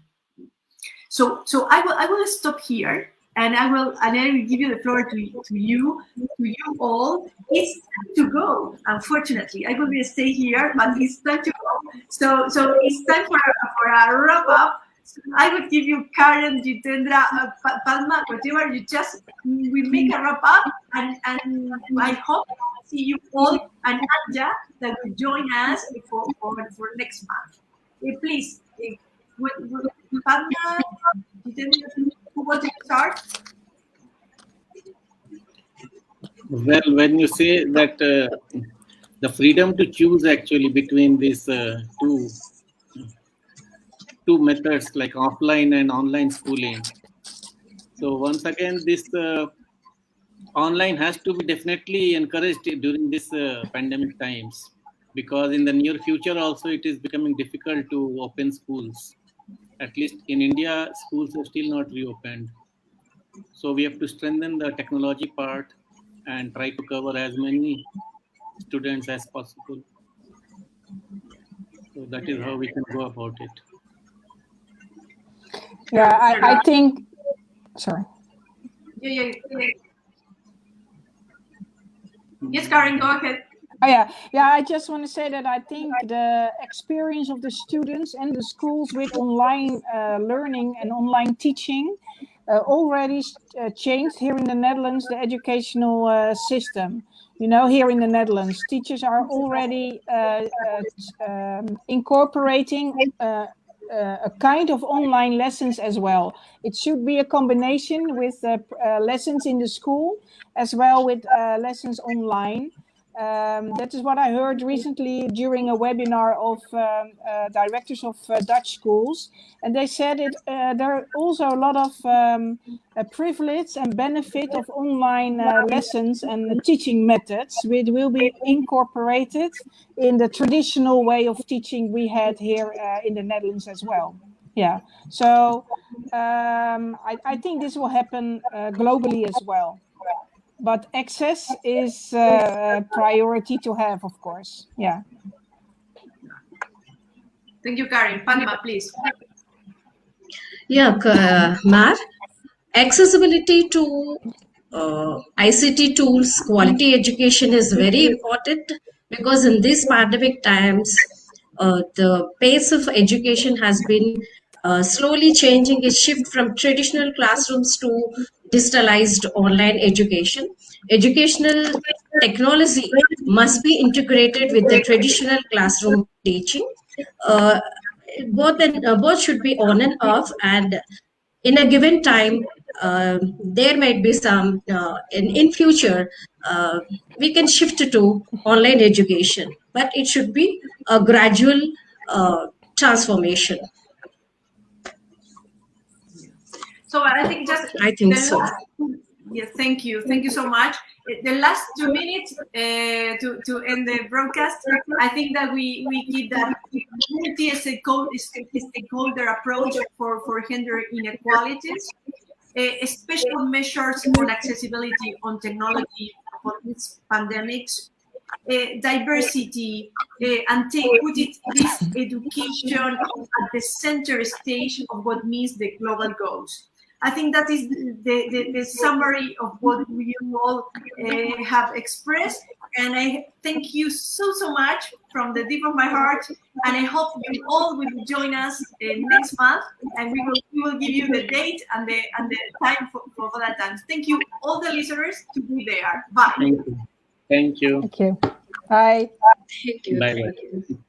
So I will stop here. And I will give you the floor to you all. It's time to go. Unfortunately, I will stay here, but it's time to go. So it's time for a wrap up. So I would give you Karen, Jitendra, Padma, whatever. We make a wrap up, and I hope to see you all and Anja that will join us for next month. Please, Padma, Jitendra. Who wants to start? Well, when you say that the freedom to choose actually between these two methods, like offline and online schooling. So once again, this online has to be definitely encouraged during this pandemic times, because in the near future also it is becoming difficult to open schools. At least in India, schools are still not reopened. So we have to strengthen the technology part and try to cover as many students as possible. So that is how we can go about it. Yeah, I think, sorry. Yeah. Yes, Karen, go ahead. Oh, yeah, I just want to say that I think the experience of the students and the schools with online learning and online teaching already changed here in the Netherlands, the educational system. You know, here in the Netherlands, teachers are already incorporating a kind of online lessons as well. It should be a combination with lessons in the school as well with lessons online. That is what I heard recently during a webinar of directors of Dutch schools, and they said there are also a lot of privilege and benefit of online lessons and teaching methods, which will be incorporated in the traditional way of teaching we had here in the Netherlands as well. Yeah, so I think this will happen globally as well. But access is a priority to have, of course. Yeah. Thank you, Karen. Padma, please. Yeah, Mar, accessibility to ICT tools, quality education is very important, because in these pandemic times, the pace of education has been slowly changing. A shift from traditional classrooms to digitalized online education. Educational technology must be integrated with the traditional classroom teaching. Uh, both should be on and off, and in a given time, there might be some in future we can shift to online education, but it should be a gradual transformation. So I think I think so. Yes, thank you so much. The last 2 minutes to end the broadcast, I think that we keep that community as a stakeholder approach for gender inequalities. special measures on accessibility, on technology for these pandemics, diversity, and put this education at the center stage of what means the global goals. I think that is the summary of what you all have expressed. And I thank you so much from the deep of my heart. And I hope you all will join us next month. And we will give you the date and the time for that time. Thank you, all the listeners, to be there. Bye. Thank you. Thank you. Thank you. Bye. Thank you. Bye. Thank you.